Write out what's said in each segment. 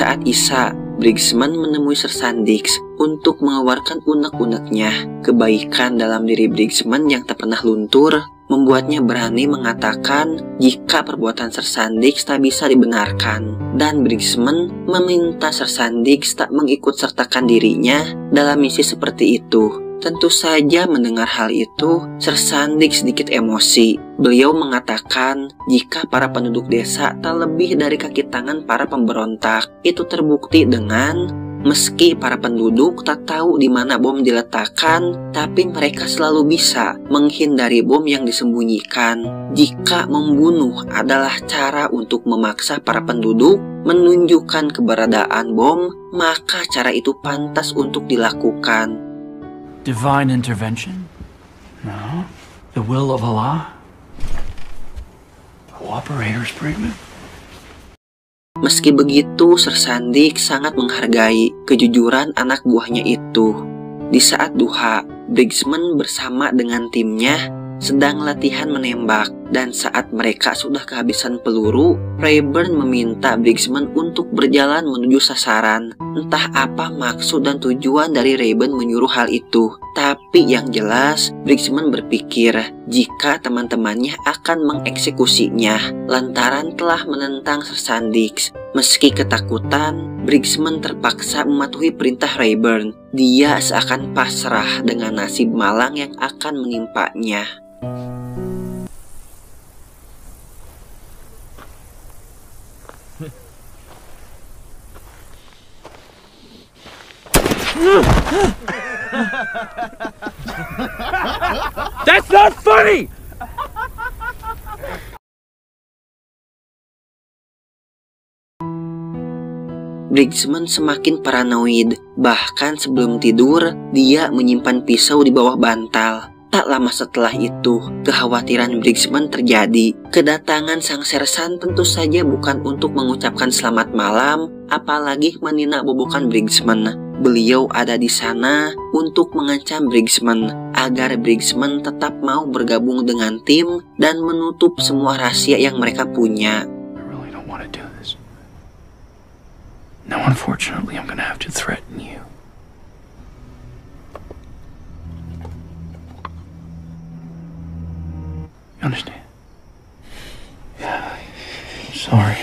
saat Isa, Briggsman menemui Sir Sandix untuk mengeluarkan unek-uneknya. Kebaikan dalam diri Briggsman yang tak pernah luntur membuatnya berani mengatakan jika perbuatan Sir Sandix tak bisa dibenarkan. Dan Briggsman meminta Sir Sandix tak mengikut sertakan dirinya dalam misi seperti itu. Tentu saja mendengar hal itu, Sir Sandix sedikit emosi. Beliau mengatakan jika para penduduk desa tak lebih dari kaki tangan para pemberontak. Itu terbukti dengan meski para penduduk tak tahu di mana bom diletakkan, tapi mereka selalu bisa menghindari bom yang disembunyikan. Jika membunuh adalah cara untuk memaksa para penduduk menunjukkan keberadaan bom, maka cara itu pantas untuk dilakukan. Divine intervention? No. The will of Allah? Cooperators, Briggsman? Meski begitu, Sir Sandix sangat menghargai kejujuran anak buahnya itu. Di saat duha, Briggsman bersama dengan timnya sedang latihan menembak, dan saat mereka sudah kehabisan peluru, Rayburn meminta Briggsman untuk berjalan menuju sasaran. Entah apa maksud dan tujuan dari Rayburn menyuruh hal itu, tapi yang jelas Briggsman berpikir jika teman-temannya akan mengeksekusinya lantaran telah menentang Sir Sandix. Meski ketakutan, Briggsman terpaksa mematuhi perintah Rayburn. Dia seakan pasrah dengan nasib malang yang akan menimpanya. That's not funny! Briggsman semakin paranoid. Bahkan sebelum tidur, dia menyimpan pisau di bawah bantal. Tak lama setelah itu, kekhawatiran Briggsman terjadi. Kedatangan sang sersan tentu saja bukan untuk mengucapkan selamat malam, apalagi menina bobokan Briggsman. Beliau ada di sana untuk mengancam Briggsman agar Briggsman tetap mau bergabung dengan tim dan menutup semua rahasia yang mereka punya. I really don't want to do this. Now, unfortunately, I'm gonna have to threaten you. You understand? Yeah, sorry.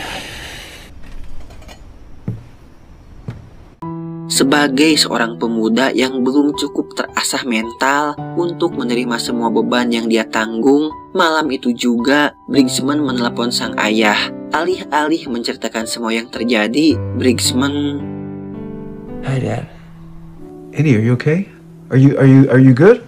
Sebagai seorang pemuda yang belum cukup terasah mental untuk menerima semua beban yang dia tanggung, malam itu juga Briggsman menelepon sang ayah. Alih-alih menceritakan semua yang terjadi, Briggsman, "Hi, Dad. Eddie, are you okay? Are you good?"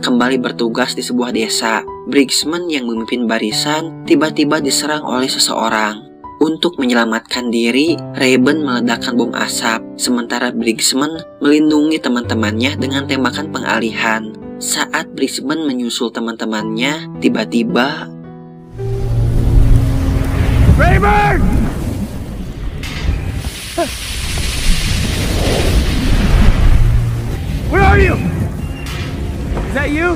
Kembali bertugas di sebuah desa, Briggsman yang memimpin barisan tiba-tiba diserang oleh seseorang. Untuk menyelamatkan diri, Rayburn meledakkan bom asap, sementara Briggsman melindungi teman-temannya dengan tembakan pengalihan. Saat Briggsman menyusul teman-temannya, tiba-tiba Rayburn! Where are you? Is that you?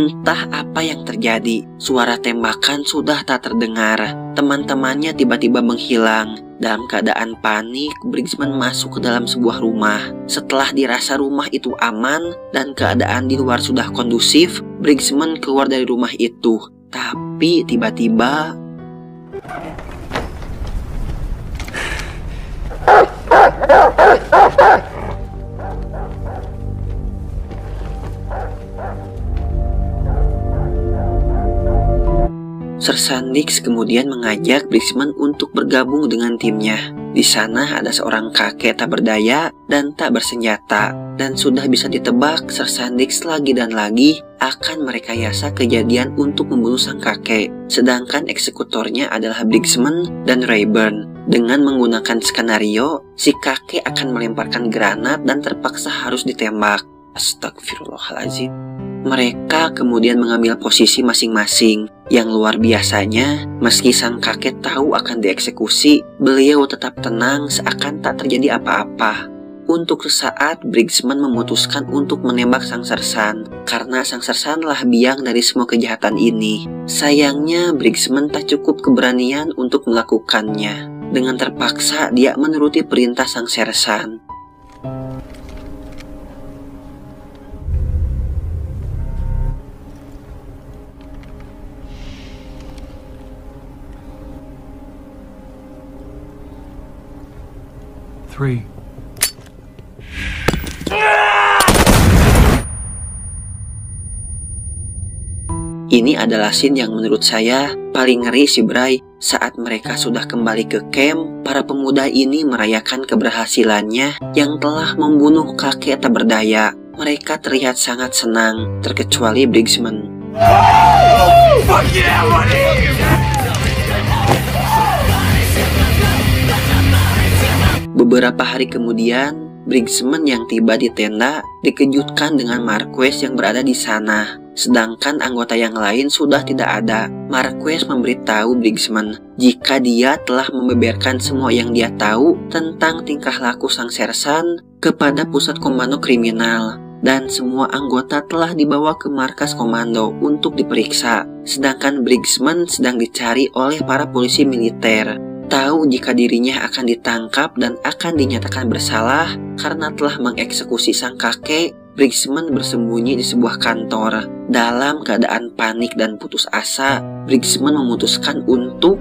entah apa yang terjadi. Suara tembakan sudah tak terdengar. Teman-temannya tiba-tiba menghilang. Dalam keadaan panik, Briggsman masuk ke dalam sebuah rumah. Setelah dirasa rumah itu aman dan keadaan di luar sudah kondusif, Briggsman keluar dari rumah itu. Tapi tiba-tiba Sir Sandix kemudian mengajak Briggsman untuk bergabung dengan timnya. Di sana ada seorang kakek tak berdaya dan tak bersenjata, dan sudah bisa ditebak Sir Sandix lagi dan lagi akan merekayasa kejadian untuk membunuh sang kakek. Sedangkan eksekutornya adalah Briggsman dan Rayburn. Dengan menggunakan skenario, si kakek akan melemparkan granat dan terpaksa harus ditembak. Astagfirullahaladzim. Mereka kemudian mengambil posisi masing-masing. Yang luar biasanya, meski sang kakek tahu akan dieksekusi, beliau tetap tenang seakan tak terjadi apa-apa. Untuk sesaat, Briggsman memutuskan untuk menembak sang sersan, karena sang sersanlah biang dari semua kejahatan ini. Sayangnya, Briggsman tak cukup keberanian untuk melakukannya. Dengan terpaksa, dia menuruti perintah sang sersan. Three. Ini adalah scene yang menurut saya paling ngeri sih Bray. Saat mereka sudah kembali ke camp, para pemuda ini merayakan keberhasilannya yang telah membunuh kakek tak berdaya. Mereka terlihat sangat senang, terkecuali Briggsman. Beberapa hari kemudian, Briggsman yang tiba di tenda dikejutkan dengan Marquez yang berada di sana. Sedangkan anggota yang lain sudah tidak ada. Marquez memberitahu Briggsman jika dia telah membeberkan semua yang dia tahu tentang tingkah laku sang sersan kepada pusat komando kriminal. Dan semua anggota telah dibawa ke markas komando untuk diperiksa. Sedangkan Briggsman sedang dicari oleh para polisi militer. Tahu jika dirinya akan ditangkap dan akan dinyatakan bersalah karena telah mengeksekusi sang kakek, Briggsman bersembunyi di sebuah kantor. Dalam keadaan panik dan putus asa, Briggsman memutuskan untuk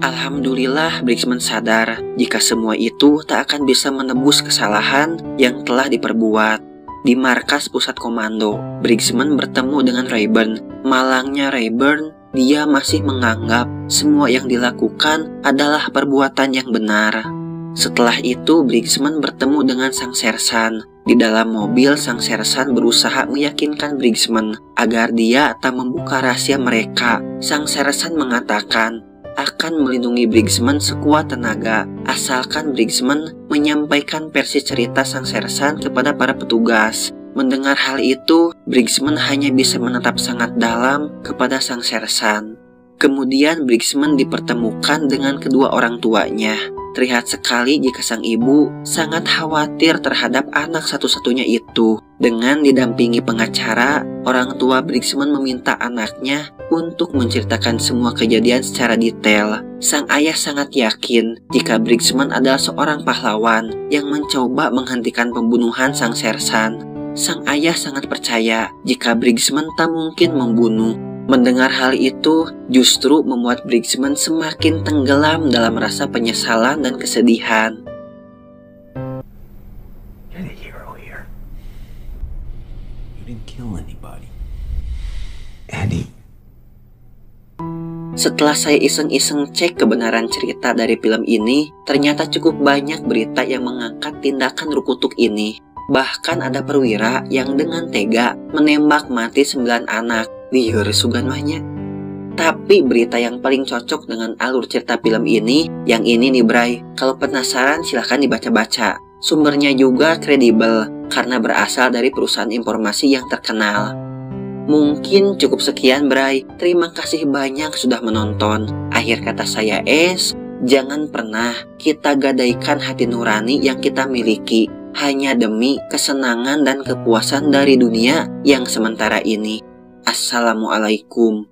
Alhamdulillah, Briggsman sadar jika semua itu tak akan bisa menebus kesalahan yang telah diperbuat. Di markas pusat komando, Briggsman bertemu dengan Rayburn. Malangnya Rayburn, dia masih menganggap semua yang dilakukan adalah perbuatan yang benar. Setelah itu, Briggsman bertemu dengan sang sersan. Di dalam mobil, sang sersan berusaha meyakinkan Briggsman agar dia tak membuka rahasia mereka. Sang sersan mengatakan akan melindungi Briggsman sekuat tenaga, asalkan Briggsman menyampaikan versi cerita sang sersan kepada para petugas. Mendengar hal itu, Briggsman hanya bisa menatap sangat dalam kepada sang sersan. Kemudian Briggsman dipertemukan dengan kedua orang tuanya. Terlihat sekali jika sang ibu sangat khawatir terhadap anak satu-satunya itu. Dengan didampingi pengacara, orang tua Briggsman meminta anaknya untuk menceritakan semua kejadian secara detail. Sang ayah sangat yakin jika Briggsman adalah seorang pahlawan yang mencoba menghentikan pembunuhan sang sersan. Sang ayah sangat percaya jika Briggsman tak mungkin membunuh. Mendengar hal itu justru membuat Briggsman semakin tenggelam dalam rasa penyesalan dan kesedihan. You're the hero here. You didn't kill anybody. Andy. Setelah saya iseng-iseng cek kebenaran cerita dari film ini, ternyata cukup banyak berita yang mengangkat tindakan rukutuk ini. Bahkan ada perwira yang dengan tega menembak mati 9 anak. Liur suganwanya. Tapi berita yang paling cocok dengan alur cerita film ini, yang ini nih Bray. Kalau penasaran silahkan dibaca-baca. Sumbernya juga kredibel, karena berasal dari perusahaan informasi yang terkenal. Mungkin cukup sekian Bray. Terima kasih banyak sudah menonton. Akhir kata saya jangan pernah kita gadaikan hati nurani yang kita miliki hanya demi kesenangan dan kepuasan dari dunia yang sementara ini. Assalamualaikum.